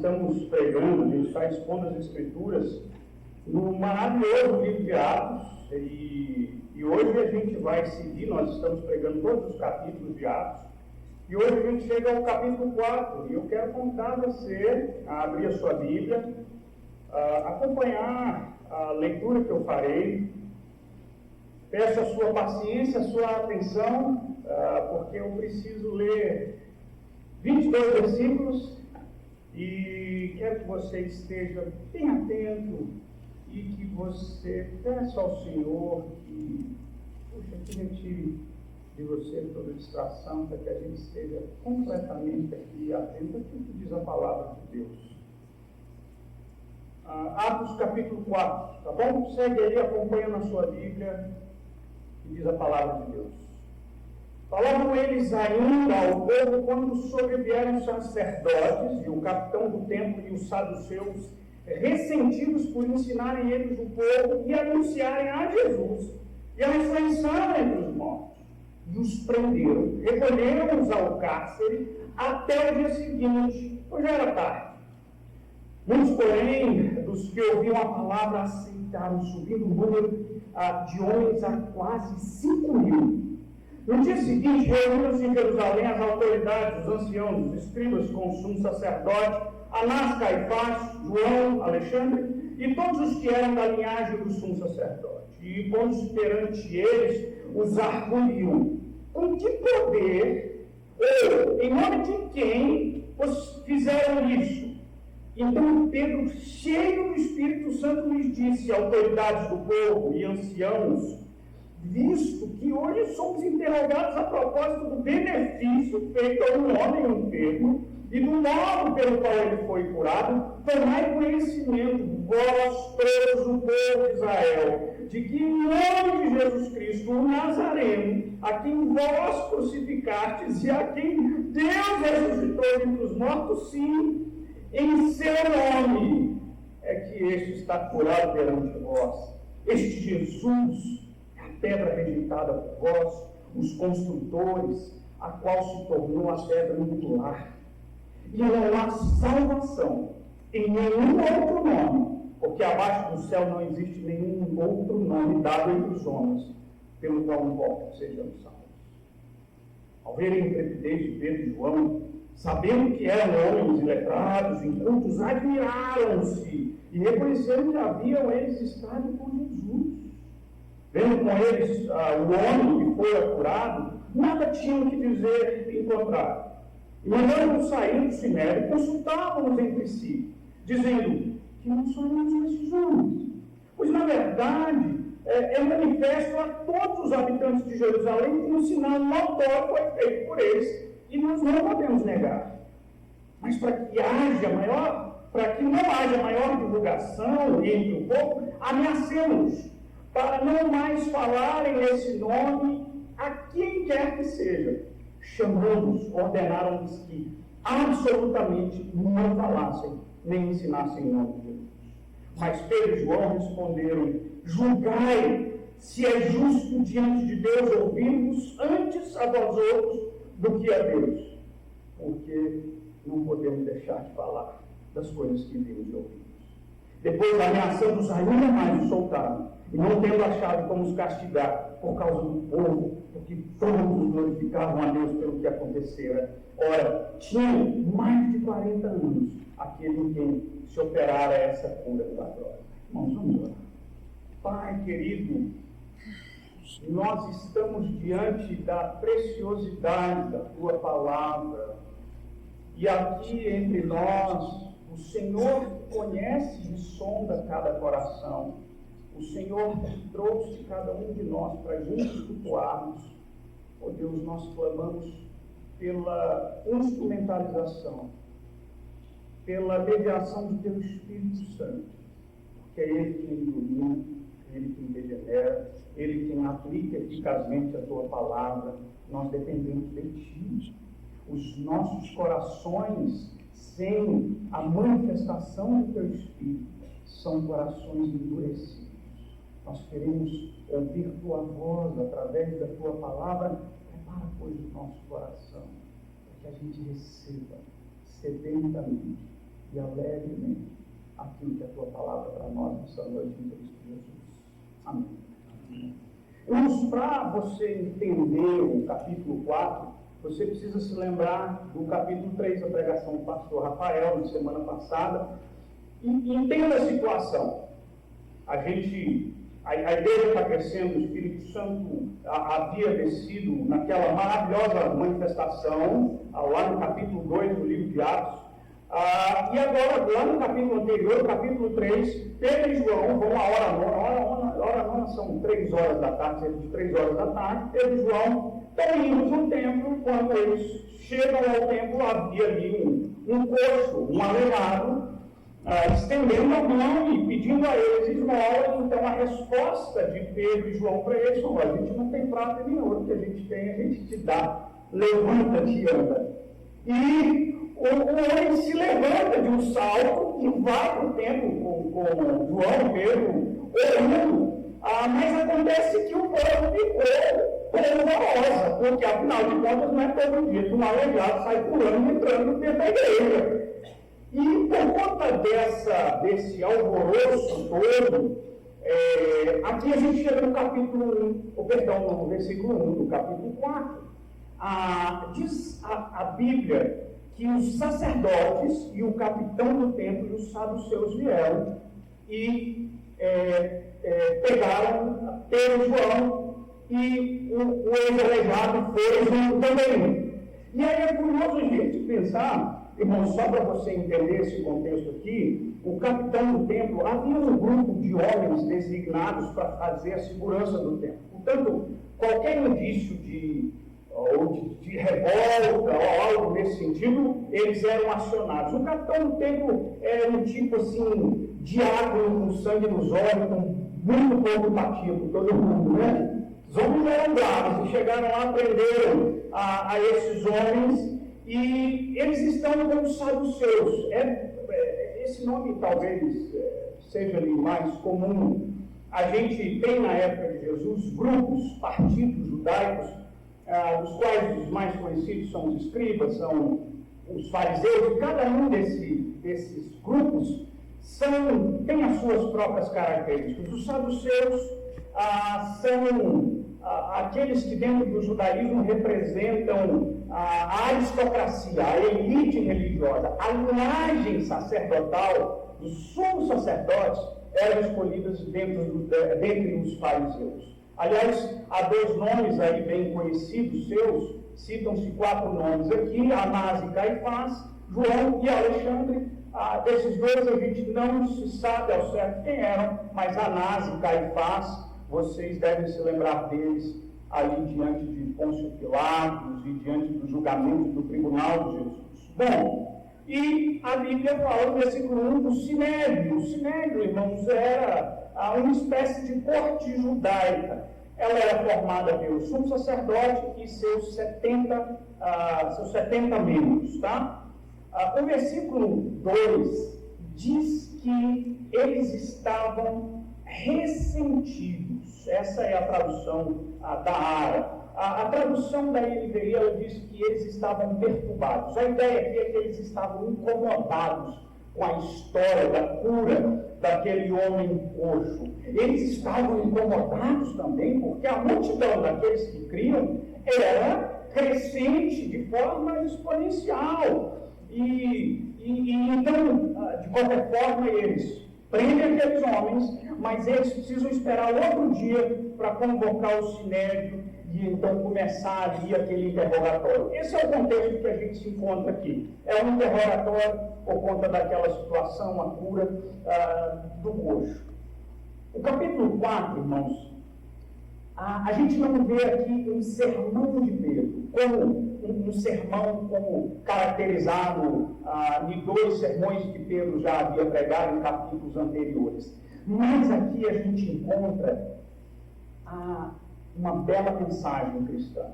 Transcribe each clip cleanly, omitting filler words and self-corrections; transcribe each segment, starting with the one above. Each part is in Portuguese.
estamos pregando, a gente está expondo as Escrituras no maravilhoso livro de Atos, e hoje a gente vai seguir, nós estamos pregando todos os capítulos de Atos, e hoje a gente chega ao capítulo 4, e eu quero convidar você a abrir a sua Bíblia, acompanhar a leitura que eu farei. Peço a sua paciência, a sua atenção, porque eu preciso ler 22 versículos e quero que você esteja bem atento e que você peça ao Senhor que retire de você toda distração, para que a gente esteja completamente aqui atento ao que diz a palavra de Deus. Atos capítulo 4, tá bom? Segue ali, acompanha na sua Bíblia, que diz a palavra de Deus. Falavam eles ainda ao povo quando sobrevieram os sacerdotes e o capitão do templo e os saduceus, ressentidos por ensinarem eles o povo e anunciarem a Jesus e a ressurreição entre os mortos. E os prenderam, recolheram-os ao cárcere até o dia seguinte, pois já era tarde. Muitos, porém, dos que ouviam a palavra aceitaram, subindo o número de homens a quase 5.000. No dia seguinte, reuniram-se em Jerusalém as autoridades, os anciãos, os escribas com o sumo sacerdote, Anás, Caifás, João, Alexandre, e todos os que eram da linhagem do sumo sacerdote. E pondo-se perante eles, os arguiam: com que poder, ou em nome de quem, os fizeram isso? Então Pedro, cheio do Espírito Santo, lhes disse: autoridades do povo e anciãos, visto que hoje somos interrogados a propósito do benefício feito a um homem enfermo e do modo pelo qual ele foi curado, tomai conhecimento, vós todos o povo de Israel, de que em nome de Jesus Cristo, o Nazareno, a quem vós crucificastes e a quem Deus ressuscitou entre os mortos, sim, em seu nome é que este está curado perante vós. Este Jesus, a pedra rejeitada por vós, os construtores, a qual se tornou a pedra angular. E não há salvação em nenhum outro nome, porque abaixo do céu não existe nenhum outro nome dado entre os homens, pelo qual importa que sejamos salvos. Ao verem a intrepidez de Pedro e João, sabendo que eram homens iletrados, incultos, admiraram-se e reconheceram que haviam eles estado com Jesus. Vendo com eles o homem que foi curado, nada tinham que dizer em contrário. E mandando-nos sair do sinédrio, consultavam-nos entre si, dizendo: que não somos esses homens? Pois, na verdade, é manifesto a todos os habitantes de Jerusalém que um sinal notório foi feito por eles, e nós não podemos negar. Mas para que não haja maior divulgação entre o povo, ameacemos para não mais falarem esse nome a quem quer que seja. Chamando-os, ordenaram-lhes que absolutamente não falassem, nem ensinassem em nome de Jesus. Mas Pedro e João responderam: julgai se é justo diante de Deus ouvirmos antes a vós outros do que a Deus, porque não podemos deixar de falar das coisas que vimos e ouvimos. Depois, ameaçando-os ainda mais, os soltaram, e não tendo achado como os castigar por causa do povo, porque todos glorificavam a Deus pelo que acontecera. Ora, tinham mais de 40 anos aquele em quem se operara essa cura milagrosa. Irmãos, vamos orar. Pai querido, nós estamos diante da preciosidade da Tua palavra, e aqui entre nós, o Senhor conhece e sonda cada coração. O Senhor trouxe cada um de nós para juntos cultuarmos. Oh Deus, nós clamamos pela instrumentalização, pela mediação do Teu Espírito Santo, porque é Ele quem ilumina, Ele quem regenera, Ele quem aplica eficazmente a Tua palavra. Nós dependemos de Ti. Os nossos corações, sem a manifestação do Teu Espírito, são corações endurecidos. Nós queremos ouvir Tua voz através da Tua palavra. Prepara, pois, o nosso coração, para que a gente receba sedentamente e alegremente aquilo que é a tua palavra para nós nessa noite em Cristo Jesus. Amém. Irmãos, para você entender o capítulo 4, você precisa se lembrar do capítulo 3 da pregação do pastor Rafael, na semana passada, e entenda a situação. A igreja está crescendo, o Espírito Santo havia descido naquela maravilhosa manifestação, lá no capítulo 2 do livro de Atos. E agora, lá no capítulo anterior, capítulo 3, Pedro e João vão à hora nona são 3 horas da tarde, cerca de 3 horas da tarde. Pedro e João estão indo no templo. Quando eles chegam ao templo, havia ali um coxo, um aleijado, estendendo a mão e pedindo a eles esmola. Então a resposta de Pedro e João para eles foi: a gente não tem prata nem ouro, o que a gente tem a gente te dá, levanta-te e anda. E o homem se levanta de um salto e vai para o templo com João e Pedro orando. Mas acontece que o povo ficou polvorosa, porque afinal de contas não é todo dia que um aleijado sai pulando e entrando dentro da igreja. E por conta desse alvoroço todo, aqui a gente chega no capítulo 1, no versículo 1 do capítulo 4. Diz a Bíblia que os sacerdotes e o capitão do templo e os saduceus vieram e pegaram Pedro e João, e o ex-aleijado foi junto também. E aí é curioso a gente pensar, irmãos, só para você entender esse contexto aqui, o capitão do templo, havia um grupo de homens designados para fazer a segurança do templo. Portanto, qualquer indício de revolta ou algo nesse sentido, eles eram acionados. O capitão do templo era um tipo assim, diácono com sangue nos olhos, com muito pouco empatia por todo mundo, né? Os homens eram bravos e chegaram lá, prenderam a esses homens, e eles estão como saduceus. Esse nome talvez seja ali mais comum. A gente tem na época de Jesus grupos, partidos judaicos, dos quais os mais conhecidos são os escribas, são os fariseus, e cada um desses grupos tem as suas próprias características. Os saduceus são aqueles que dentro do judaísmo representam a aristocracia, a elite religiosa. A linhagem sacerdotal dos sumos sacerdotes eram escolhidas dentre os fariseus. Aliás, há 2 nomes aí bem conhecidos seus, citam-se 4 nomes aqui: Anás e Caifás, João e Alexandre. Desses 2 a gente não se sabe ao certo quem eram, mas Anás e Caifás, vocês devem se lembrar deles ali diante de Pôncio Pilatos e diante do julgamento do tribunal de Jesus. Bom, e a Bíblia fala no versículo 1 do Sinédrio. O Sinédrio, irmãos, era uma espécie de corte judaica. Ela era formada pelo sumo sacerdote e seus 70 membros, tá? O versículo 2 diz que eles estavam ressentidos. Essa é a tradução da Ara. A tradução da NVI, ela diz que eles estavam perturbados. A ideia aqui é que eles estavam incomodados com a história da cura daquele homem coxo. Eles estavam incomodados também porque a multidão daqueles que criam era crescente de forma exponencial. Então, de qualquer forma, eles prendem aqueles homens, mas eles precisam esperar outro dia para convocar o sinédrio e então começar ali aquele interrogatório. Esse é o contexto que a gente se encontra aqui. É um interrogatório por conta daquela situação, a cura do coxo. O capítulo 4, irmãos, a gente não vê aqui um sermão de Pedro, como um sermão como caracterizado em 2 sermões que Pedro já havia pregado em capítulos anteriores. Mas aqui a gente encontra uma bela mensagem cristã,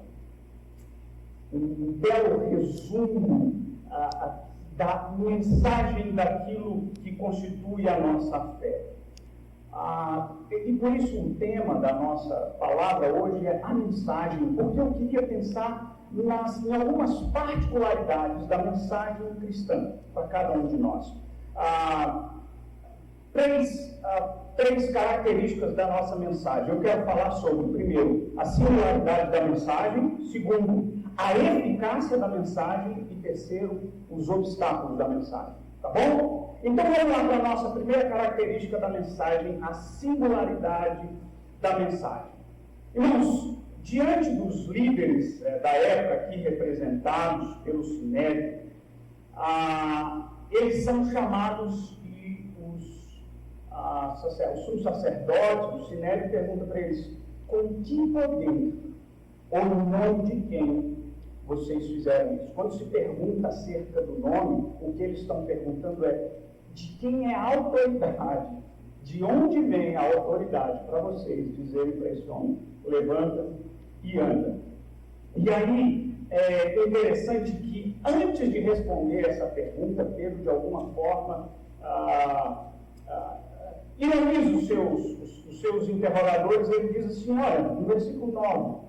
um belo resumo da mensagem daquilo que constitui a nossa fé. E por isso o tema da nossa palavra hoje é a mensagem, porque eu queria pensar em algumas particularidades da mensagem cristã para cada um de nós. três características da nossa mensagem. Eu quero falar sobre, primeiro, a singularidade da mensagem, segundo, a eficácia da mensagem e terceiro, os obstáculos da mensagem. Tá bom? Então vamos lá para a nossa primeira característica da mensagem, a singularidade da mensagem. Irmãos, diante dos líderes da época aqui representados pelo Sinédrio, eles são chamados de os sumos sacerdotes. O Sinédrio pergunta para eles: com que poder ou no nome de quem vocês fizeram isso? Quando se pergunta acerca do nome, o que eles estão perguntando é: de quem é a autoridade? De onde vem a autoridade para vocês dizerem para esse homem: levanta e anda? E aí é interessante que, antes de responder essa pergunta, Pedro, de alguma forma, ironiza os seus interrogadores. Ele diz assim: olha, no versículo 9,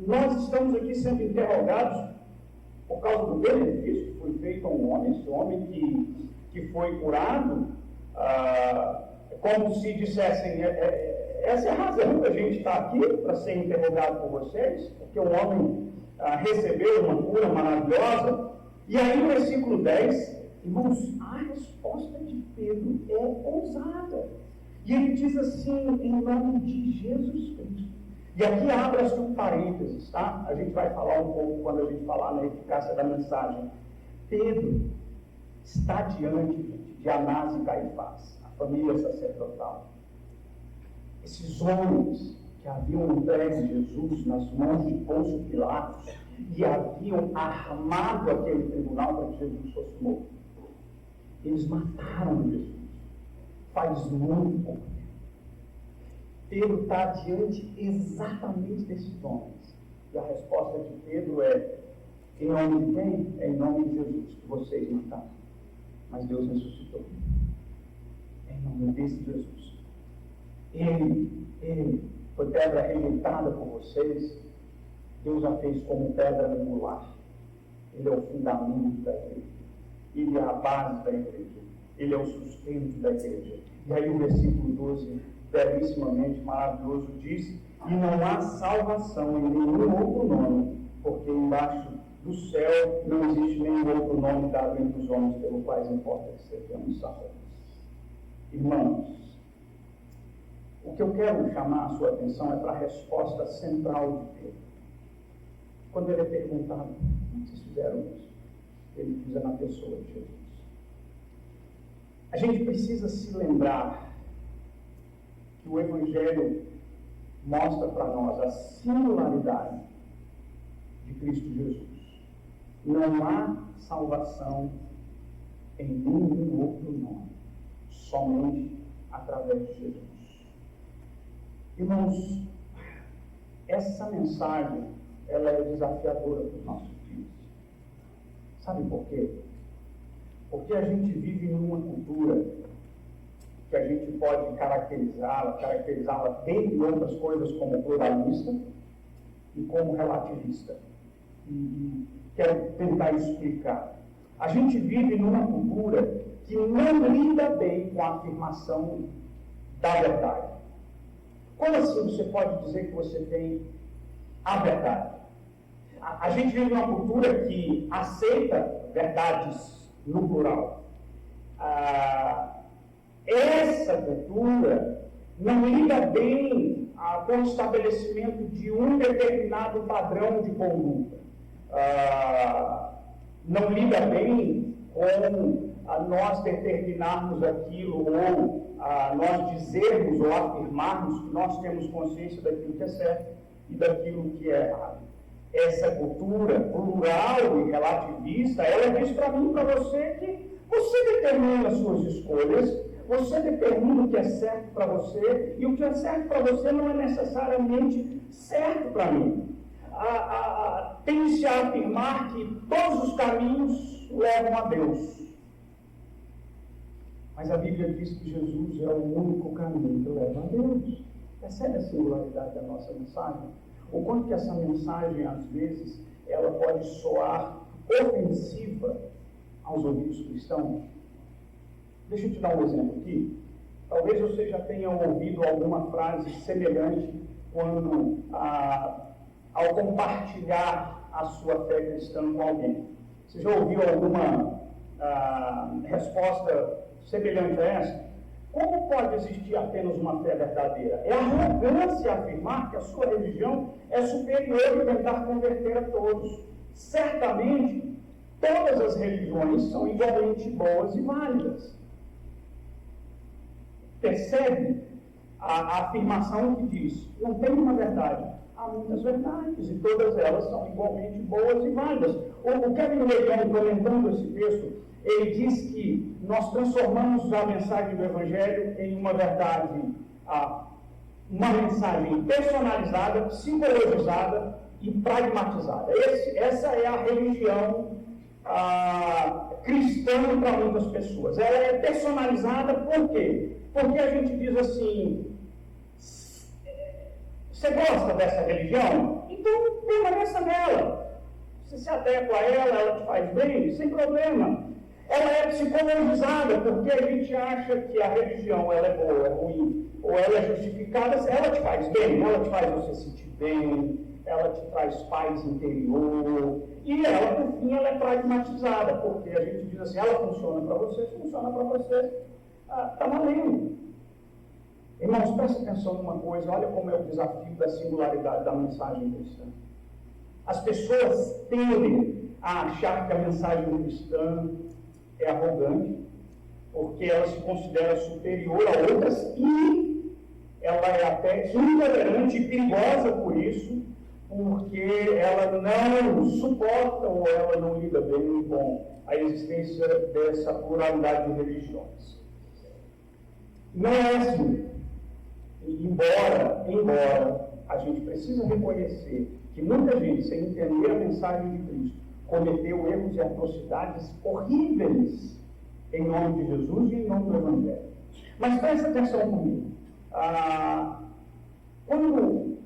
nós estamos aqui sendo interrogados por causa do benefício que foi feito a um homem, esse homem que foi curado, como se dissessem: essa é a razão que a gente está aqui, para ser interrogado por vocês, porque o homem recebeu uma cura maravilhosa. E aí no versículo 10, irmãos, a resposta de Pedro é ousada. E ele diz assim: em nome de Jesus Cristo. E aqui abre-se um parênteses, tá? A gente vai falar um pouco quando a gente falar na eficácia da mensagem. Pedro está diante de Anás e Caifás, a família sacerdotal. Esses homens que haviam entregue Jesus nas mãos de Pôncio Pilatos e haviam armado aquele tribunal para que Jesus fosse morto. Eles mataram Jesus. Faz muito pouco tempo. Pedro está diante exatamente desses homens. E a resposta de Pedro é: em nome de quem? É em nome de Jesus que vocês mataram. Mas Deus ressuscitou. É em nome desse Jesus. Ele foi pedra rejeitada por vocês. Deus a fez como pedra angular. Ele é o fundamento da igreja. Ele é a base da igreja. Ele é o sustento da igreja. E aí o versículo 12, belíssimamente maravilhoso, diz: e não há salvação em nenhum outro nome, porque embaixo do céu não existe nenhum outro nome dado entre os homens pelo qual importa que sejamos salvos. Irmãos, o que eu quero chamar a sua atenção é para a resposta central de Pedro. Quando ele é perguntado: como vocês fizeram isso? Ele diz: é na pessoa de Jesus. A gente precisa se lembrar que o Evangelho mostra para nós a singularidade de Cristo Jesus. Não há salvação em nenhum outro nome, somente através de Jesus. Irmãos, essa mensagem, ela é desafiadora para os nossos dias. Sabe por quê? Porque a gente vive numa cultura que a gente pode caracterizá-la dentre outras coisas como pluralista e como relativista. E quero tentar explicar. A gente vive numa cultura que não lida bem com a afirmação da verdade. Como assim você pode dizer que você tem a verdade? A gente vive numa cultura que aceita verdades no plural. Essa cultura não lida bem com o estabelecimento de um determinado padrão de conduta. Não lida bem com nós determinarmos aquilo, ou nós dizermos ou afirmarmos que nós temos consciência daquilo que é certo e daquilo que é errado. Essa cultura plural e relativista, ela diz para mim e para você que você determina as suas escolhas, você determina o que é certo para você, e o que é certo para você não é necessariamente certo para mim. Tende-se a afirmar que todos os caminhos levam a Deus. Mas a Bíblia diz que Jesus é o único caminho que leva a Deus. Percebe a singularidade da nossa mensagem? O quanto que essa mensagem, às vezes, ela pode soar ofensiva aos ouvidos cristãos. Deixa eu te dar um exemplo aqui. Talvez você já tenha ouvido alguma frase semelhante quando, ao compartilhar a sua fé cristã com alguém. Você já ouviu alguma resposta semelhante a essa? Como pode existir apenas uma fé verdadeira? É arrogância afirmar que a sua religião é superior e tentar converter a todos. Certamente, todas as religiões são igualmente boas e válidas. Percebe a afirmação que diz: não tem uma verdade. Há muitas verdades e todas elas são igualmente boas e válidas. O Kevin DeYoung, comentando esse texto, ele diz que nós transformamos a mensagem do Evangelho em uma verdade, uma mensagem personalizada, psicologizada e pragmatizada. Essa é a religião cristã para muitas pessoas. Ela é personalizada por quê? Porque a gente diz assim: você gosta dessa religião? Então permaneça nela. Você se adequa a ela, ela te faz bem, sem problema. Ela é psicologizada porque a gente acha que a religião ela é boa, é ruim, ou ela é justificada. Ela te faz bem, ela te faz você sentir bem, ela te traz paz interior. E ela, por fim, ela é pragmatizada, porque a gente diz assim: ela funciona para você, funciona para você, está valendo. Irmãos, presta atenção numa coisa, olha como é o desafio da singularidade da mensagem cristã. As pessoas tendem a achar que a mensagem cristã é arrogante, porque ela se considera superior a outras e ela é até intolerante e perigosa por isso, porque ela não suporta ou ela não lida bem com a existência dessa pluralidade de religiões. Não é assim. Embora a gente precisa reconhecer que muita gente, sem entender a mensagem de Cristo, cometeu erros e atrocidades horríveis em nome de Jesus e em nome do Evangelho. Mas presta atenção comigo. Quando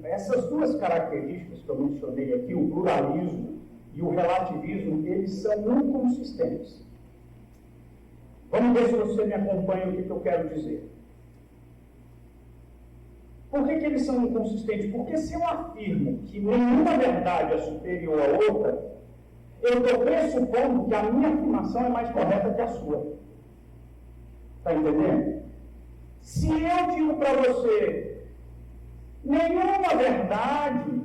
essas duas características que eu mencionei aqui, o pluralismo e o relativismo, eles são inconsistentes. Vamos ver se você me acompanha o que eu quero dizer. Por que eles são inconsistentes? Porque se eu afirmo que nenhuma verdade é superior à outra, eu estou pressupondo que a minha afirmação é mais correta que a sua. Está entendendo? Se eu digo para você, nenhuma verdade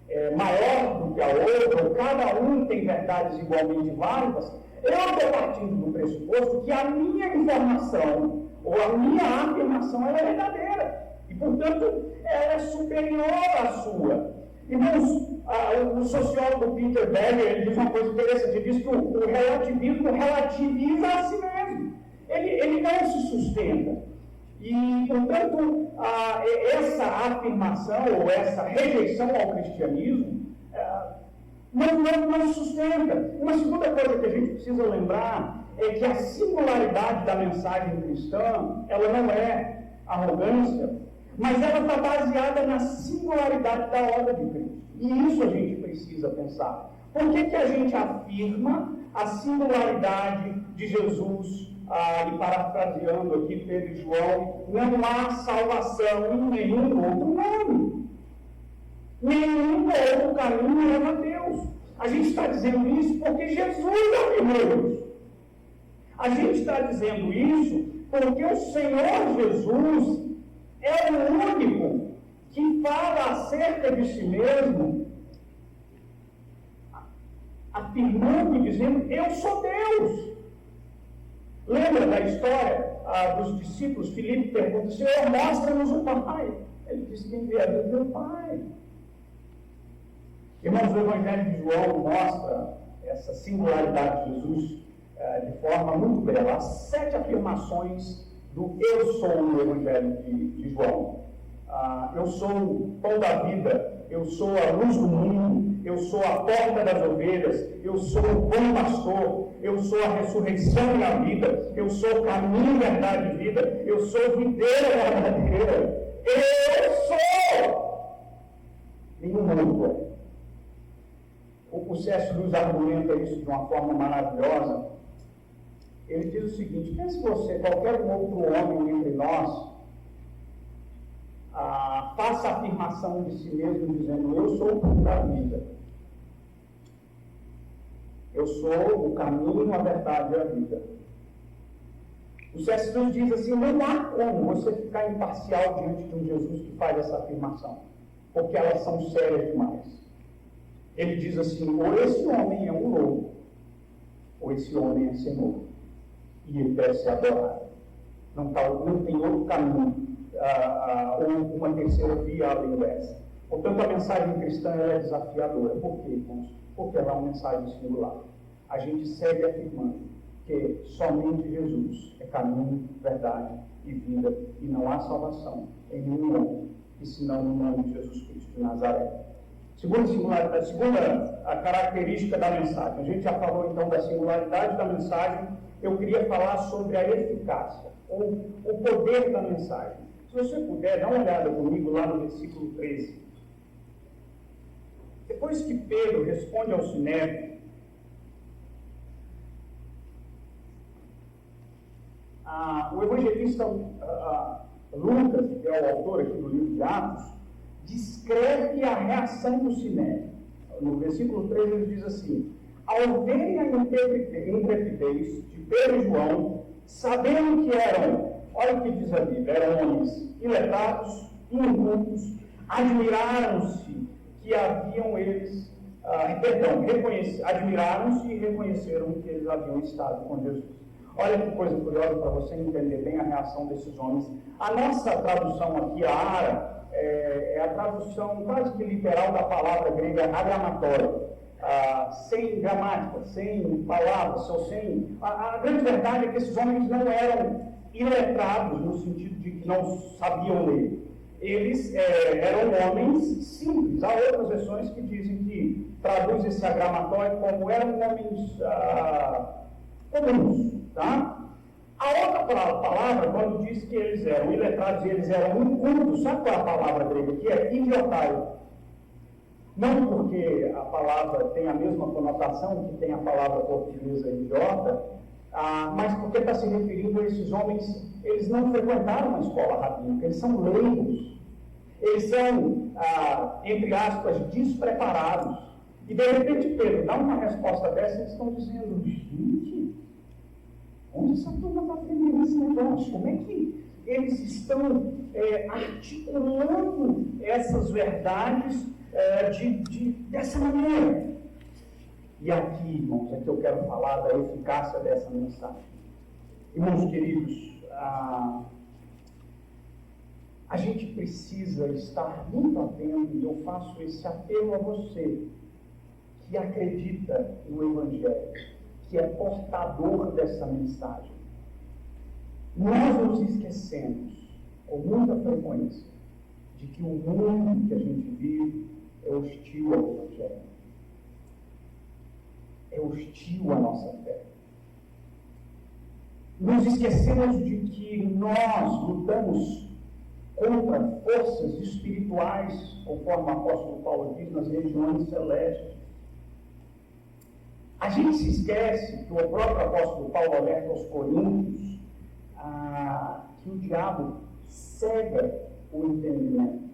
é maior do que a outra, ou cada um tem verdades igualmente válidas, eu estou partindo do pressuposto que a minha informação, ou a minha afirmação, ela é verdadeira. E, portanto, ela é superior à sua. Irmãos, o sociólogo Peter Berger, ele diz uma coisa interessante, ele diz que o relativismo relativiza a si mesmo. Ele não se sustenta. E, portanto, essa afirmação ou essa rejeição ao cristianismo não sustenta. Uma segunda coisa que a gente precisa lembrar é que a singularidade da mensagem cristã, ela não é arrogância, mas ela está baseada na singularidade da obra de Cristo. E isso a gente precisa pensar. Por que a gente afirma a singularidade de Jesus? E parafraseando aqui Pedro e João, não há salvação em nenhum outro nome. Nenhum outro caminho leva a Deus. A gente está dizendo isso porque Jesus afirmou isso. A gente está dizendo isso porque o Senhor Jesus é o único que fala acerca de si mesmo, afirmando e dizendo: eu sou Deus. Lembra da história dos discípulos? Filipe pergunta: Senhor, mostra-nos o Pai. Ele disse: quem vê a Deus é o Pai. Irmãos, o Evangelho de João mostra essa singularidade de Jesus de forma muito bela. Há 7 afirmações do eu sou no Evangelho de João. Eu sou o pão da vida, eu sou a luz do mundo, eu sou a porta das ovelhas, eu sou o bom pastor, eu sou a ressurreição e a vida, eu sou o caminho, verdade e vida, eu sou a videira verdadeira. Eu sou! Nenhum outro é. O C.S. Lewis argumenta isso de uma forma maravilhosa. Ele diz o seguinte: pense você, qualquer outro homem entre nós, faça a afirmação de si mesmo, dizendo: eu sou o pão da vida. Eu sou o caminho, a verdade e a vida. O C.S. Lewis diz assim: não há como você ficar imparcial diante de um Jesus que faz essa afirmação, porque elas são sérias demais. Ele diz assim: ou esse homem é um louco, ou esse homem é Senhor, e ele deve ser adorado. Não tem outro caminho, ou uma terceira via além dessa. Portanto, a mensagem cristã é desafiadora. Por quê, irmãos? Porque ela é uma mensagem singular. A gente segue afirmando que somente Jesus é caminho, verdade e vida, e não há salvação em nenhum homem, e senão no nome de Jesus Cristo de Nazaré. Segunda a característica da mensagem. A gente já falou então da singularidade da mensagem. Eu queria falar sobre a eficácia, ou o poder da mensagem. Se você puder, dá uma olhada comigo lá no versículo 13. Depois que Pedro responde ao Sinédrio, o evangelista Lucas, que é o autor aqui do livro de Atos, descreve a reação do Sinédrio. No versículo 13 ele diz assim: ao verem a intrepidez de Pedro e João, sabendo que eram, olha o que diz a Bíblia, eram homens iletrados, incultos, admiraram-se que haviam eles, admiraram-se e reconheceram que eles haviam estado com Jesus. Olha que coisa curiosa para você entender bem a reação desses homens. A nossa tradução aqui, a Ara, é a tradução quase que literal da palavra grega agramatória. Sem gramática, sem palavras, ou sem... A grande verdade é que esses homens não eram iletrados no sentido de que não sabiam ler. Eles eram homens simples. Há outras versões que dizem que traduz esse agramatório como eram homens comuns, tá? A outra palavra, quando diz que eles eram iletrados e eles eram incultos, sabe qual é a palavra grega aqui? É idiotário. Não porque a palavra tem a mesma conotação que tem a palavra portuguesa idiota, mas porque está se referindo a esses homens. Eles não frequentaram uma escola rabínica, eles são leigos. Eles são, entre aspas, despreparados. E de repente Pedro dá uma resposta dessa e eles estão dizendo: gente, onde essa turma está aprendendo esse negócio? Como é que eles estão articulando essas verdades dessa maneira? E aqui, irmãos, é que eu quero falar da eficácia dessa mensagem. Irmãos queridos, a gente precisa estar muito atento, e eu faço esse apelo a você que acredita no Evangelho, que é portador dessa mensagem. Nós nos esquecemos, com muita frequência, de que o mundo que a gente vive é hostil ao Evangelho. É hostil à nossa fé. Nos esquecemos de que nós lutamos contra forças espirituais, conforme o apóstolo Paulo diz, nas regiões celestes. A gente se esquece que o próprio apóstolo Paulo alerta aos Coríntios que o diabo cega o entendimento,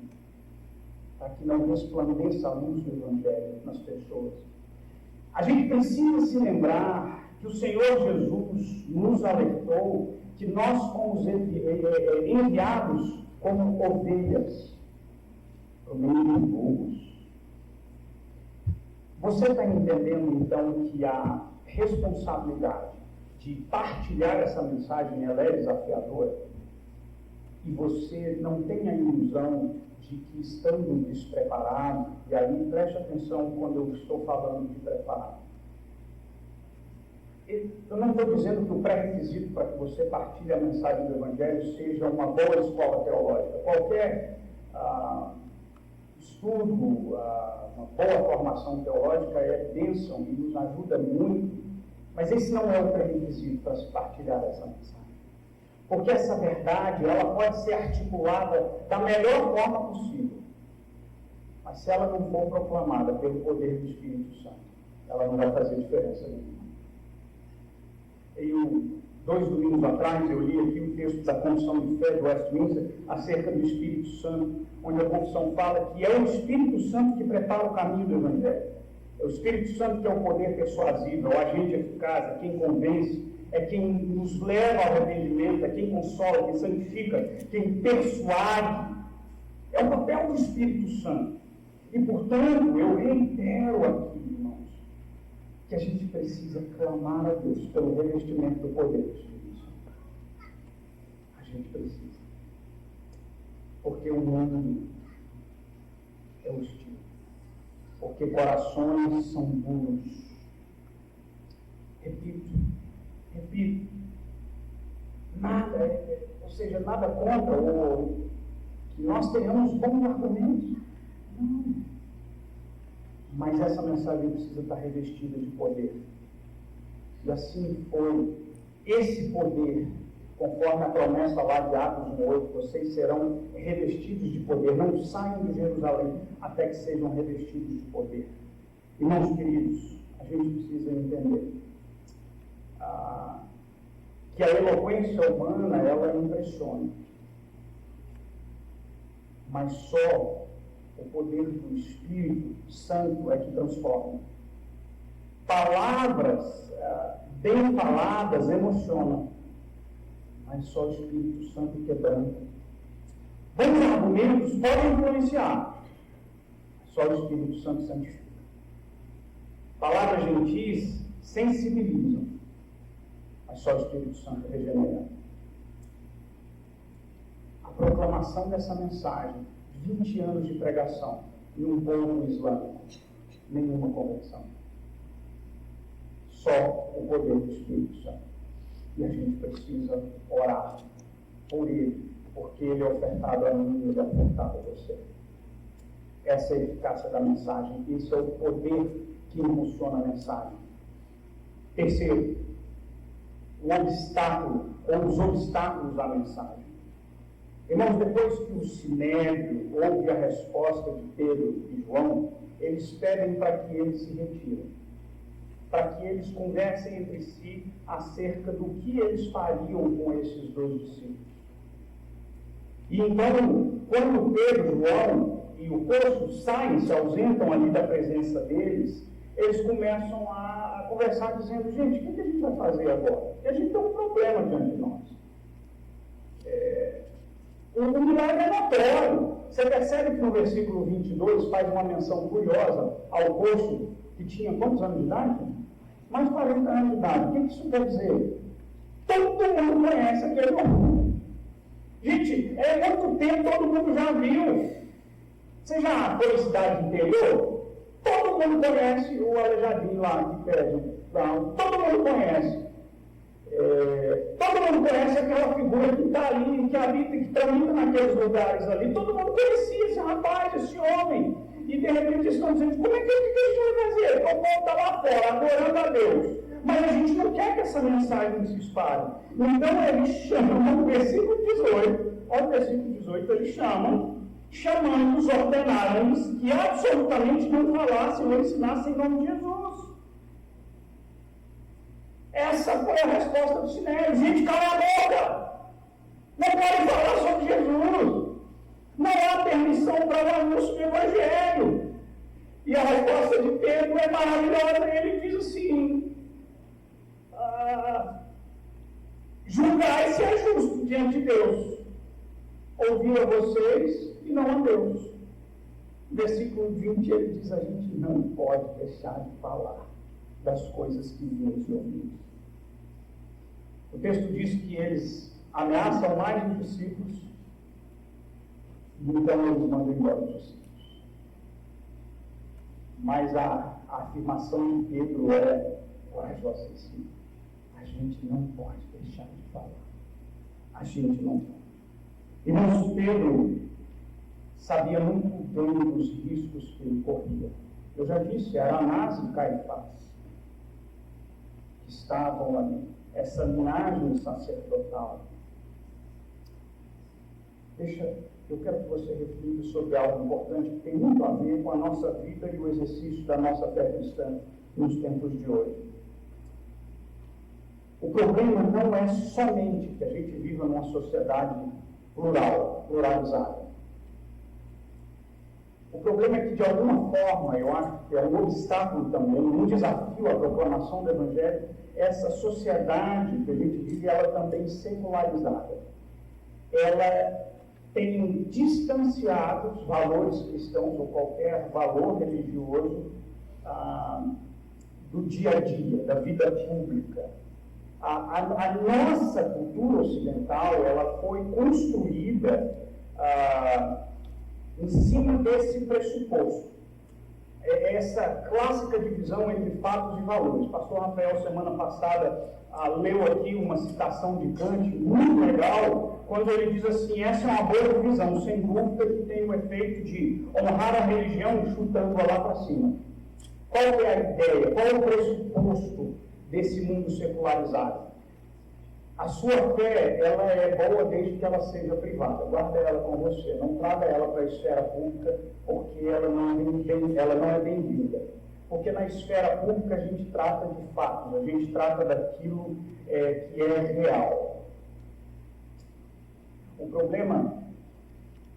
para que não resplandeça a luz do Evangelho nas pessoas. A gente precisa se lembrar que o Senhor Jesus nos alertou que nós fomos enviados como ovelhas para o meio de lobos. Você está entendendo, então, que a responsabilidade de partilhar essa mensagem ela é desafiadora? E você não tem a ilusão de que estando despreparado, e aí preste atenção quando eu estou falando de preparo. Eu não estou dizendo que o pré-requisito para que você partilhe a mensagem do Evangelho seja uma boa escola teológica. Qualquer estudo, uma boa formação teológica é bênção e nos ajuda muito, mas esse não é o pré-requisito para se partilhar essa mensagem. Porque essa verdade, ela pode ser articulada da melhor forma possível, mas se ela não for proclamada pelo poder do Espírito Santo, ela não vai fazer diferença nenhuma. 2 domingos atrás, eu li aqui o texto da Confissão de Fé do Westminster acerca do Espírito Santo, onde a confissão fala que é o Espírito Santo que prepara o caminho do Evangelho. É o Espírito Santo que é o poder persuasivo, é o agente eficaz, é quem convence, é quem nos leva ao arrependimento, é quem consola, quem santifica, quem persuade. É o papel do Espírito Santo. E, portanto, eu reitero aqui, irmãos, que a gente precisa clamar a Deus pelo revestimento do poder do Espírito Santo. A gente precisa. Porque o mundo é hostil. Porque corações são duros. Repito. Nada, ou seja, nada contra o que nós tenhamos bons argumentos. Não. Mas essa mensagem precisa estar revestida de poder. E assim foi. Esse poder, conforme a promessa lá de Atos 1:8, vocês serão revestidos de poder. Não saiam de Jerusalém até que sejam revestidos de poder. Irmãos queridos, a gente precisa entender que a eloquência humana, ela impressiona. Mas só o poder do Espírito Santo é que transforma. Palavras bem faladas emocionam, mas só o Espírito Santo quebranta. Bons argumentos podem influenciar, só o Espírito Santo santifica. Palavras gentis sensibilizam, mas só o Espírito Santo regenera. A proclamação dessa mensagem, 20 anos de pregação em um povo islâmico, nenhuma conversão. Só o poder do Espírito Santo. E a gente precisa orar por ele, porque ele é ofertado a mim e ele é ofertado a você. Essa é a eficácia da mensagem. Esse é o poder que impulsiona a mensagem. Terceiro, o obstáculo, ou os obstáculos da mensagem. Irmãos, depois que o Sinédrio ouve a resposta de Pedro e João, eles pedem para que eles se retirem, para que eles conversem entre si acerca do que eles fariam com esses 2 discípulos. E então, quando Pedro, João e o poço saem, se ausentam ali da presença deles, eles começam a conversar dizendo: gente, o que a gente vai fazer agora? Porque a gente tem um problema diante de nós. O milagre é notório. Você percebe que no versículo 22 faz uma menção curiosa ao poço que tinha quantos anos de idade? Mais de 40 anos de idade. O que isso quer dizer? Todo mundo conhece aquele homem. Gente, muito tempo todo mundo já viu. Você já foi em cidade interior? Todo mundo conhece o aleijadinho lá que pede. Todo mundo conhece. Todo mundo conhece aquela figura que está ali, que habita, que tramita naqueles lugares ali. Todo mundo conhecia esse rapaz, esse homem. E de repente eles estão dizendo: como é que a gente vai fazer? O povo está lá fora, adorando a Deus. Mas a gente não quer que essa mensagem se espalhe. Então eles chamam, no versículo 18, olha o versículo 18, eles chamando-os, ordenaram-nos que absolutamente não falassem ou ensinassem em nome de Jesus. Essa foi a resposta do Sinédrio. Gente, cala a boca! Não pode falar sobre Jesus. Não há permissão para o anúncio do Evangelho. E a resposta de Pedro é maravilhosa. Ele diz assim: julgai se é justo diante de Deus. Ouvir a vocês e não a Deus. Versículo 20, ele diz: a gente não pode deixar de falar das coisas que vimos e ouvimos. O texto diz que eles ameaçam mais os discípulos, e então eles mandam embora os discípulos. Mas a afirmação de Pedro é corajosíssima. A gente não pode deixar de falar. A gente não pode. Irmãos, Pedro sabia muito bem dos riscos que ele corria. Eu já disse, era Anás e Caifás que estavam ali, essa linhagem sacerdotal. Eu quero que você reflita sobre algo importante que tem muito a ver com a nossa vida e o exercício da nossa fé cristã nos tempos de hoje. O problema não é somente que a gente viva numa sociedade pluralizada. O problema é que, de alguma forma, eu acho que é um obstáculo também, um desafio à proclamação do Evangelho, essa sociedade que a gente vive, ela também secularizada. Ela tem distanciado os valores cristãos ou qualquer valor religioso do dia a dia, da vida pública. A nossa cultura ocidental, ela foi construída em cima desse pressuposto. Essa clássica divisão entre fatos e valores. O pastor Rafael, semana passada, leu aqui uma citação de Kant, muito legal, quando ele diz assim: essa é uma boa divisão, sem dúvida, que tem o efeito de honrar a religião chutando-a lá para cima. Qual é a ideia? Qual é o pressuposto desse mundo secularizado? A sua fé, ela é boa desde que ela seja privada. Guarda ela com você, não traga ela para a esfera pública, porque ela não é bem-vinda. Porque na esfera pública a gente trata de fatos, a gente trata daquilo que é real. O problema,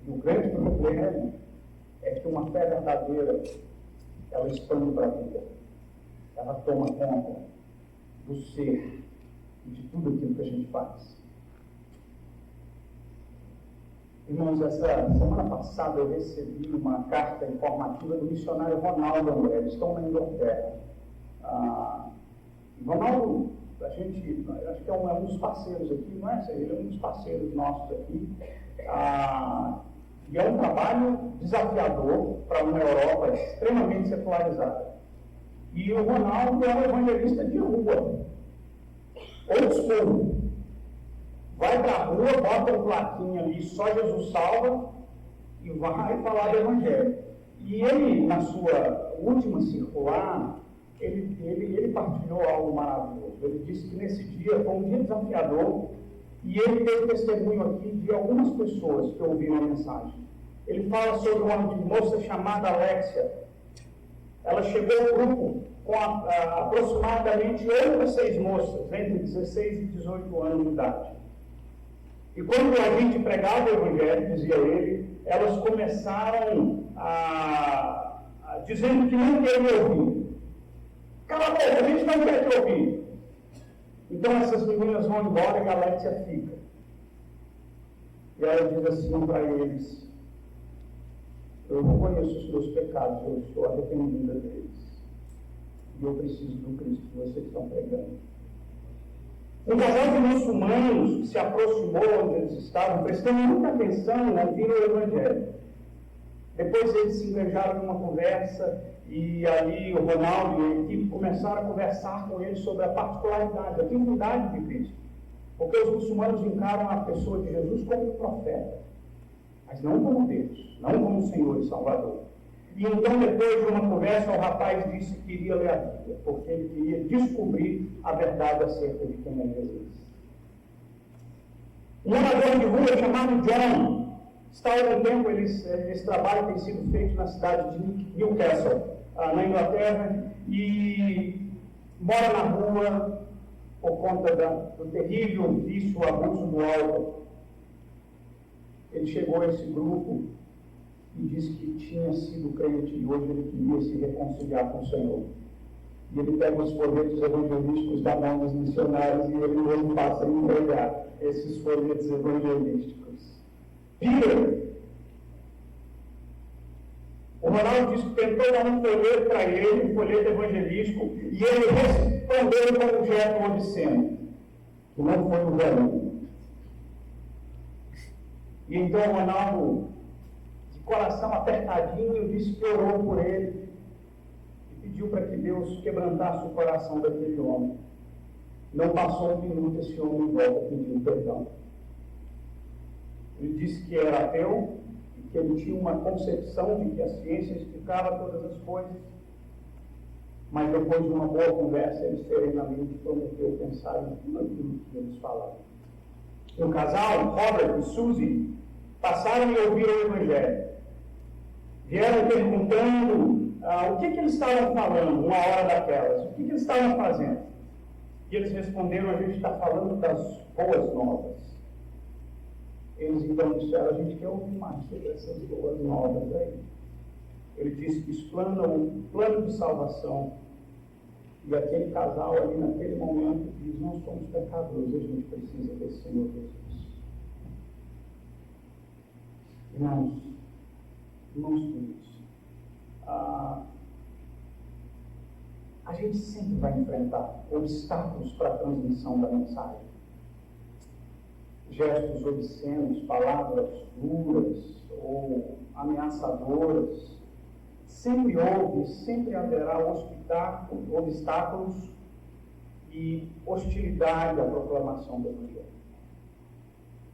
o grande problema, é que uma fé verdadeira, ela expande para a vida. Ela toma conta do ser e de tudo aquilo que a gente faz. Irmãos, essa semana passada eu recebi uma carta informativa do missionário Ronaldo André. Eles estão na Inglaterra. Ronaldo, acho que é um dos parceiros aqui, não é? Ele é um dos parceiros nossos aqui. E é um trabalho desafiador para uma Europa extremamente secularizada. E o Ronaldo é um evangelista de rua. Old school. Vai para a rua, bota um plaquinha ali, só Jesus salva, e vai falar do Evangelho. E ele, na sua última circular, ele partilhou algo maravilhoso. Ele disse que nesse dia foi um dia desafiador, e ele deu testemunho aqui de algumas pessoas que ouviram a mensagem. Ele fala sobre uma moça chamada Alexia. Ela chegou ao grupo com aproximadamente 8 a 6 moças, entre 16 e 18 anos de idade. E quando a gente pregava o Evangelho, dizia ele, elas começaram dizendo que não queriam ouvir. Cala a boca, a gente não quer te ouvir. Então essas meninas vão embora e a Alexia fica. E ela diz assim para eles: eu reconheço os meus pecados, eu estou arrependida deles. E eu preciso do Cristo que vocês estão pregando. Um casal de muçulmanos se aproximou onde eles estavam, prestando muita atenção em ouvir o Evangelho. Depois eles se engajaram numa conversa, e ali o Ronaldo e a equipe começaram a conversar com eles sobre a particularidade, a divindade de Cristo. Porque os muçulmanos encaram a pessoa de Jesus como um profeta, mas não como Deus, não como Senhor e Salvador. E então, depois de uma conversa, o rapaz disse que iria ler a Bíblia, porque ele queria descobrir a verdade acerca de quem é Jesus. Um morador de rua chamado John está há algum tempo, esse trabalho tem sido feito na cidade de Newcastle, na Inglaterra, e mora na rua por conta do terrível vício, o abuso do álcool. Ele chegou a esse grupo e disse que tinha sido crente e hoje ele queria se reconciliar com o Senhor. E ele pega os folhetos evangelísticos da mão dos missionários e ele mesmo passa a entregar esses folhetos evangelísticos. Peter, o Ronaldo disse que tentou dar um folheto para ele, um folheto evangelístico, e ele respondeu com um gesto obsceno, que não foi o velho. E então o Ronaldo, de coração apertadinho, disse que orou por ele e pediu para que Deus quebrantasse o coração daquele homem. Não passou um minuto, esse homem volta pedindo perdão. Ele disse que era ateu e que ele tinha uma concepção de que a ciência explicava todas as coisas, mas depois de uma boa conversa, ele serenamente prometeu pensar em tudo aquilo que eles falaram. O casal, Robert e Suzy, passaram a ouvir o Evangelho. Vieram perguntando o que eles estavam falando uma hora daquelas, o que eles estavam fazendo. E eles responderam: a gente está falando das boas novas. Eles então disseram: a gente quer ouvir mais sobre essas boas novas aí. Ele disse que explana um plano de salvação. E aquele casal ali naquele momento diz: nós somos pecadores, a gente precisa desse Senhor Jesus. Irmãos queridos, a gente sempre vai enfrentar obstáculos para a transmissão da mensagem. Gestos obscenos, palavras duras ou ameaçadoras. Sempre houve, sempre haverá obstáculos e hostilidade à proclamação do Evangelho.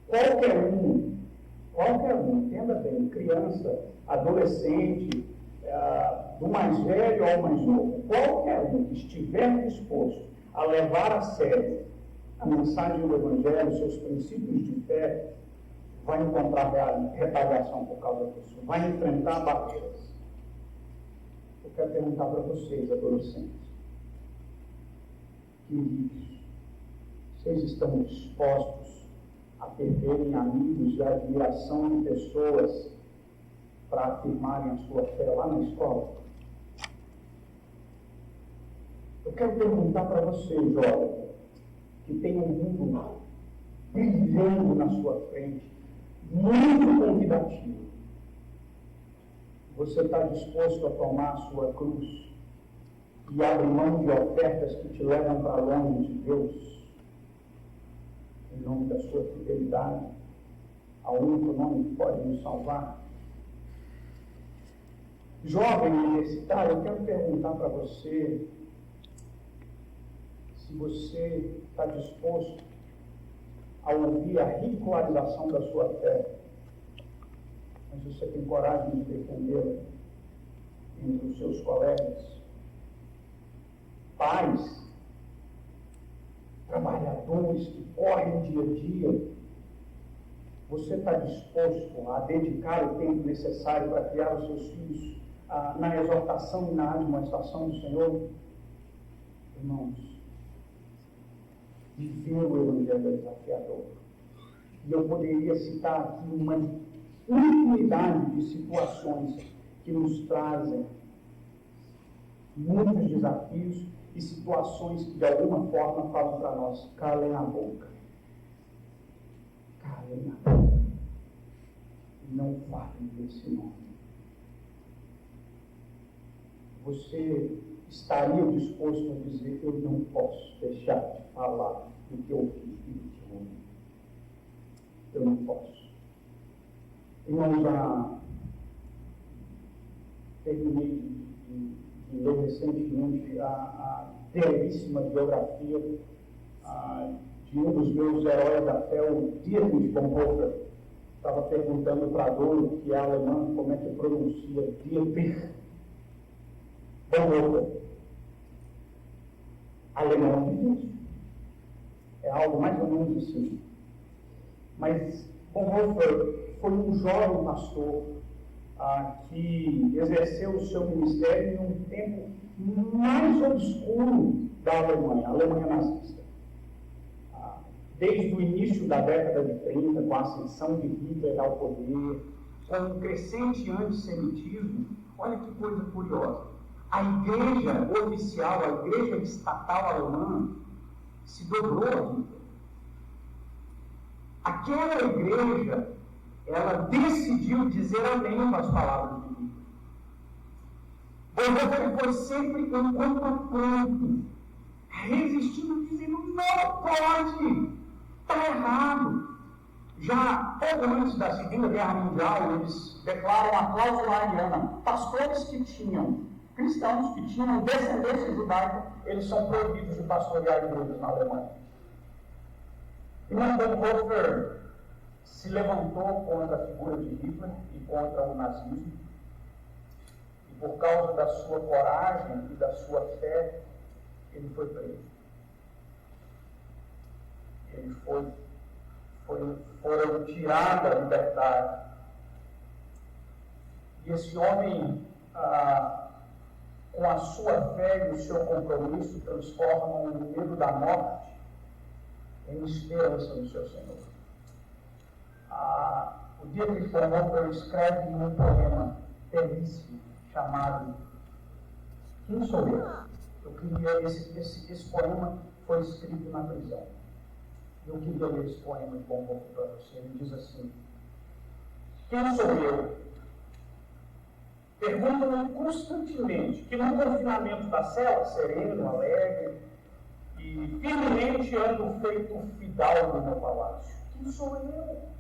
Qualquer um, entenda bem, criança, adolescente, do mais velho ao mais novo, qualquer um que estiver disposto a levar a sério a mensagem do Evangelho, seus princípios de fé, vai encontrar retaliação por causa disso, vai enfrentar barreiras. Eu quero perguntar para vocês, adolescentes, queridos, vocês estão dispostos a perderem amigos e a admiração de pessoas para afirmarem a sua fé lá na escola? Eu quero perguntar para você, jovem, que tem um mundo brilhando na sua frente, muito convidativo. Você está disposto a tomar a sua cruz e abrir mão de ofertas que te levam para longe de Deus, em nome da sua fidelidade ao único nome que pode nos salvar? Jovem universitário, eu quero perguntar para você se você está disposto a ouvir a ridicularização da sua fé, mas você tem coragem de defendê-la entre os seus colegas. Pais, trabalhadores que correm dia a dia, você está disposto a dedicar o tempo necessário para criar os seus filhos na exortação e na admoestação do Senhor? Irmãos, viver o Evangelho é desafiador. E eu poderia citar aqui uma infinidade de situações que nos trazem muitos desafios e situações que de alguma forma falam para nós: calem a boca. Calem a boca. Não falem desse nome. Você estaria disposto a dizer: eu não posso deixar de falar do que eu fiz de homem. Eu não posso. Irmãos, terminei de ler recentemente a belíssima biografia de um dos meus heróis da fé, o Dietrich Bonhoeffer. Estava perguntando para a Doro, que é alemã, como é que pronuncia Dietrich Bonhoeffer. Alemão é difícil. É algo mais ou menos assim. Mas Bonhoeffer foi um jovem pastor que exerceu o seu ministério em um tempo mais obscuro da Alemanha, a Alemanha nazista. Desde o início da década de 30, com a ascensão de Hitler ao poder, com um crescente antissemitismo, olha que coisa curiosa. A igreja oficial, a igreja estatal alemã, se dobrou a Hitler. Aquela igreja, ela decidiu dizer amém às palavras de Hitler. Bonhoeffer foi sempre um campo, resistindo, dizendo: não pode, está errado. Já pouco antes da Segunda Guerra Mundial, eles declaram a cláusula ariana. Pastores que tinham, cristãos que tinham descendência judaica, eles são proibidos de pastorear igrejas na Alemanha. E Bonhoeffer se levantou contra a figura de Hitler e contra o nazismo. E por causa da sua coragem e da sua fé, ele foi preso. Ele foram tirados da liberdade. E esse homem com a sua fé e o seu compromisso, transformam o medo da morte em esperança no seu Senhor. O Dietrich Bonhoeffer escreve um poema belíssimo chamado Quem Sou Eu? Eu queria, esse poema foi escrito na prisão. Eu queria ler esse poema de Bonhoeffer para você. Ele diz assim: quem sou eu? Perguntam-me constantemente, que no confinamento da cela, sereno, alegre, e firmemente ando feito fidalgo no meu palácio. Quem sou eu?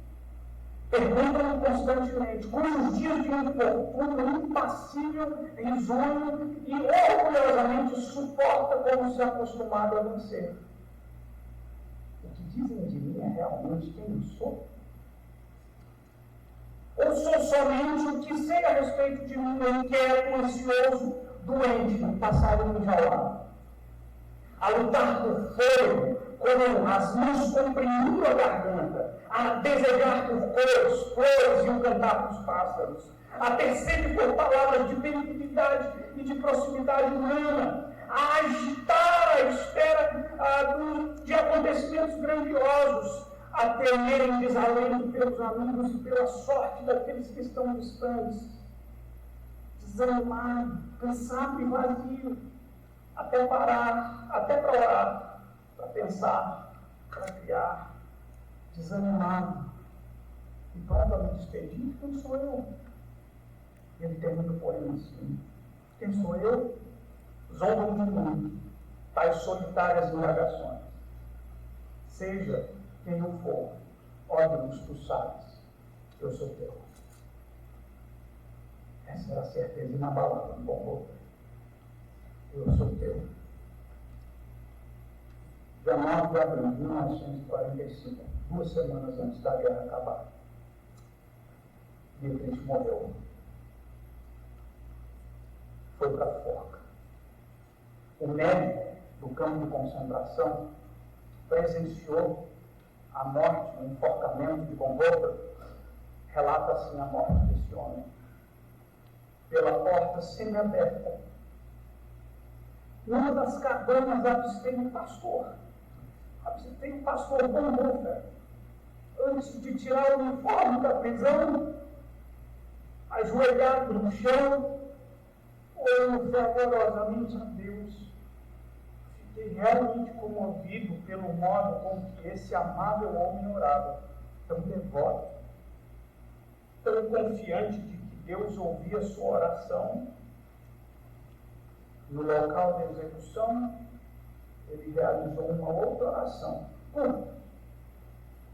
Perguntam-me constantemente, cujos dias de infortúnio impassível, risonho e orgulhosamente suporta como se acostumado a vencer. O que dizem de mim é realmente quem eu sou? Ou sou somente o que sei a respeito de mim, inquieto, ansioso, doente, um passarinho enjaulado, a lutar por fogo, com as mãos comprimindo a garganta, a desejar por cores, flores e o cantar dos pássaros, a ter sede por palavras de benignidade e de proximidade humana, a agitar a espera de acontecimentos grandiosos, a temer em desalento pelos amigos e pela sorte daqueles que estão distantes, desanimado, cansado e vazio, até parar, até para orar, para pensar, para criar, desanimado e pronto a me despedir. Quem sou eu? Ele termina o poema assim: quem sou eu? Zombam de mim, tais solitárias indagações. Seja quem eu for, ó Deus, tu sabes que eu sou teu. Essa era a certeza inabalável do Bonhoeffer. Eu sou teu. 19 de abril de 1945, 2 semanas antes da guerra acabar, Dietrich morreu. Foi para a forca. O médico do campo de concentração presenciou a morte, o enforcamento de Bonhoeffer. Relata assim a morte desse homem. Pela porta semi-aberta, numa das cabanas avistei um pastor. Avistei um pastor Bonhoeffer. Antes de tirar o uniforme da prisão, ajoelhado no chão, orando fervorosamente a Deus. Fiquei realmente comovido pelo modo com que esse amável homem orava, tão devoto, tão confiante de que Deus ouvia sua oração. No local da execução, ele realizou uma outra oração, curta,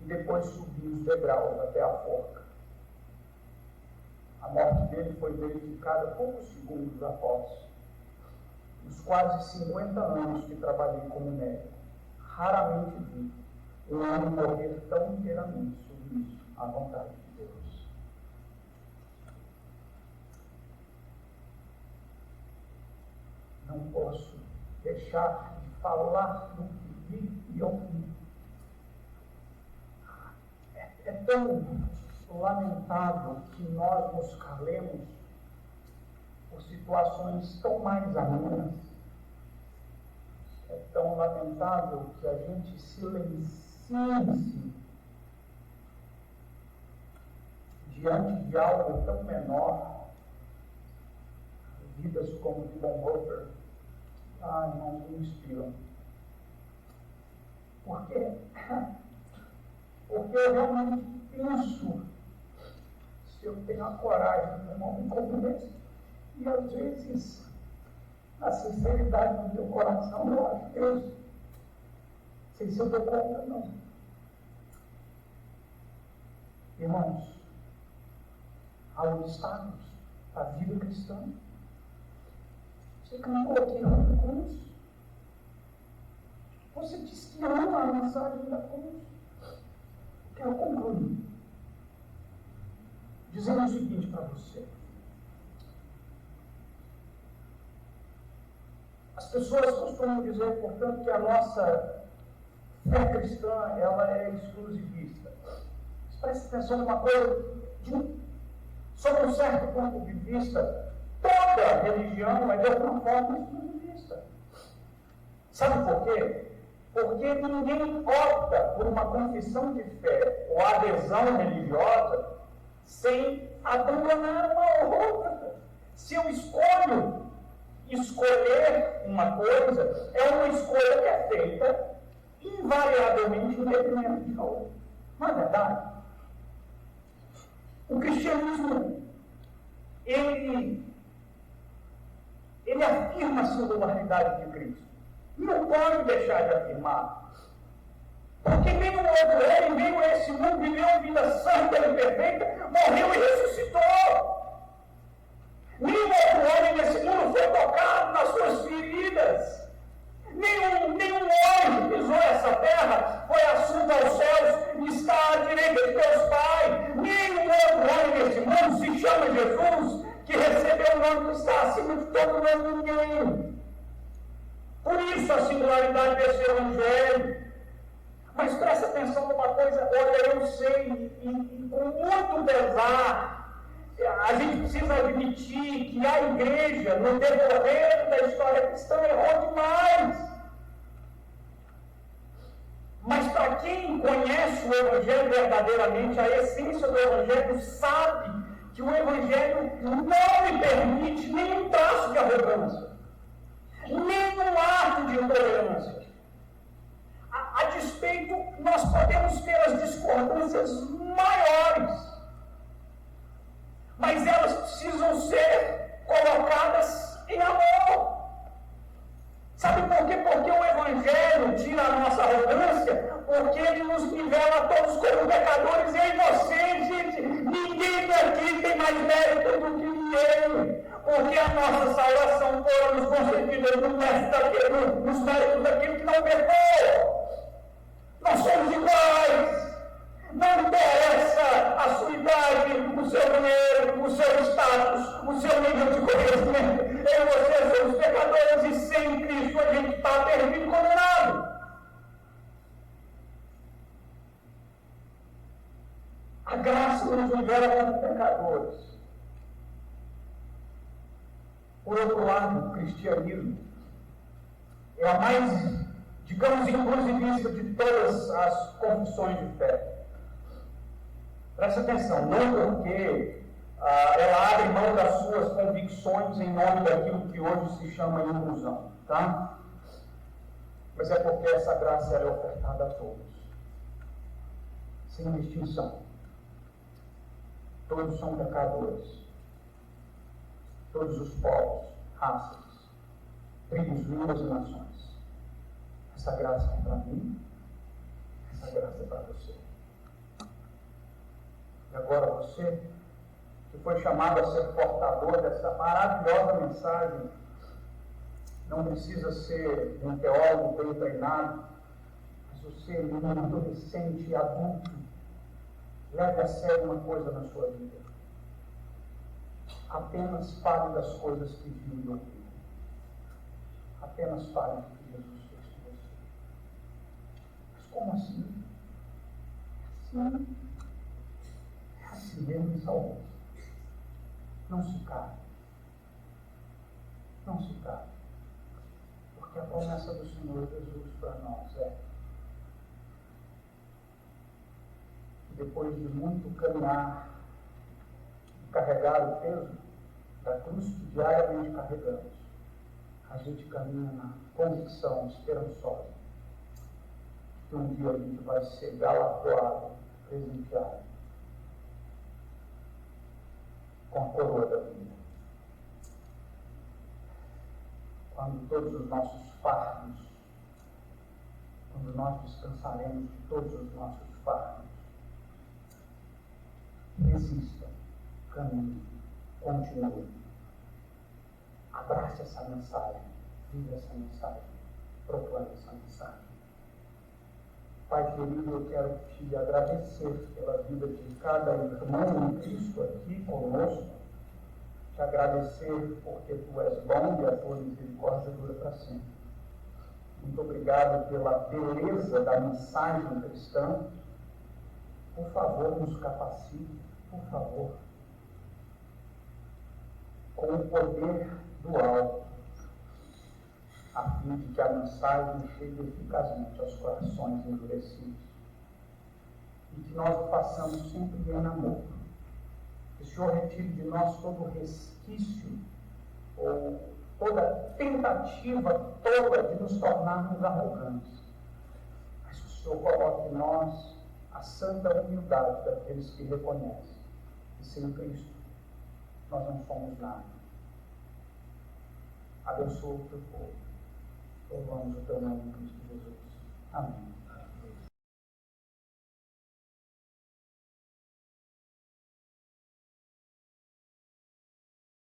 e depois subiu os degraus até a forca. A morte dele foi verificada poucos segundos após. Nos quase 50 anos que trabalhei como médico, raramente vi um homem morrer tão inteiramente submisso à vontade de Deus. Não posso deixar de falar do que vi e ouvi. É tão lamentável que nós nos calemos por situações tão mais amenas. É tão lamentável que a gente silencie diante de algo tão menor. Vidas como de Bonhoeffer, irmãos, me inspiram. Porque eu realmente penso, se eu tenho a coragem de um homem como esse, e às vezes, a sinceridade do meu coração, eu acho, Deus, não sei se eu dou conta, não. Irmãos, há obstáculos à vida cristã. Você cantou aqui na cruz. Você disse que ama a mensagem da cruz. Quero concluir dizendo o seguinte para você. As pessoas costumam dizer, portanto, que a nossa fé cristã ela é exclusivista. Mas preste atenção numa coisa, sob um certo ponto de vista, Toda religião é de alguma forma exclusivista. Sabe por quê? Porque ninguém opta por uma confissão de fé ou adesão religiosa sem abandonar uma outra. Se eu escolher uma coisa, é uma escolha que é feita invariavelmente em detrimento de outra. Não é verdade? O cristianismo, ele afirma a singularidade de Cristo. Não pode deixar de afirmar. Porque veio um outro rei, veio a esse mundo, viveu uma vida santa e perfeita, morreu e ressuscitou. Nenhum outro homem nesse mundo foi tocado nas suas feridas. Nenhum homem que pisou essa terra foi assunto aos céus e está à direita de Deus Pai. Nenhum outro homem nesse mundo se chama Jesus, que recebeu o nome que está acima de todo nome de ninguém. Por isso a singularidade desse evangelho. Mas presta atenção numa coisa, olha, eu sei, e com muito pesar, a gente precisa admitir que a igreja, no decorrer da história cristã, errou demais. Mas para quem conhece o Evangelho verdadeiramente, a essência do Evangelho, sabe que o Evangelho não me permite nenhum traço de arrogância, nenhum ato de intolerância. A despeito, nós podemos ter as discordâncias maiores, mas elas precisam ser colocadas em amor. Sabe por quê? Porque o Evangelho tira a nossa arrogância, porque ele nos nivela a todos como pecadores, eu e você, gente. Ninguém aqui tem mais mérito do que ninguém, porque a nossa salvação foi nos concedida nos méritos daquele que não pecou. Nós somos iguais. Não interessa a sua idade, o seu dinheiro, o seu status, o seu nível de conhecimento. Eu e você somos pecadores e sem Cristo a gente está perdido e condenado. A graça nos libera como pecadores. Por outro lado, o cristianismo é a mais, digamos, inclusivista de todas as confissões de fé. Presta atenção, não porque ela abre mão das suas convicções em nome daquilo que hoje se chama inclusão, tá? Mas é porque essa graça é ofertada a todos, sem distinção. Todos são pecadores, todos os povos, raças, tribos, línguas e nações. Essa graça é para mim, essa graça é para você. E agora você, que foi chamado a ser portador dessa maravilhosa mensagem, não precisa ser um teólogo bem treinado, mas você, um adolescente, adulto, leve a sério uma coisa na sua vida. Apenas fale das coisas que viu e ouviu. Apenas fale do que Jesus fez com você. Mas como assim? Assim. Assim mesmo me salvou. Não se cale. Não se cale. Porque a promessa do Senhor Jesus para nós é que depois de muito caminhar e carregar o peso da cruz que diariamente carregamos, a gente caminha na convicção esperançosa que um dia a gente vai ser galardoado, presenteado com a coroa da vida. Quando todos os nossos fardos, quando nós descansaremos de todos os nossos fardos, resista, caminhe, continue. Abrace essa mensagem, viva essa mensagem, proclame essa mensagem. Pai querido, eu quero te agradecer pela vida de cada irmão em Cristo aqui conosco, te agradecer porque tu és bom e a tua misericórdia dura para sempre. Muito obrigado pela beleza da mensagem cristã. Por favor, nos capacite, por favor. com o poder do alto, a fim de que a mensagem chegue eficazmente aos corações endurecidos. E que nós o façamos sempre em amor. Que o Senhor retire de nós todo resquício, ou toda tentativa toda de nos tornarmos arrogantes. Mas que o Senhor coloque em nós a santa humildade daqueles que reconhecem que sem Cristo nós não somos nada. Abençoa o teu povo. Louvamos o teu nome em Cristo Jesus. Amém.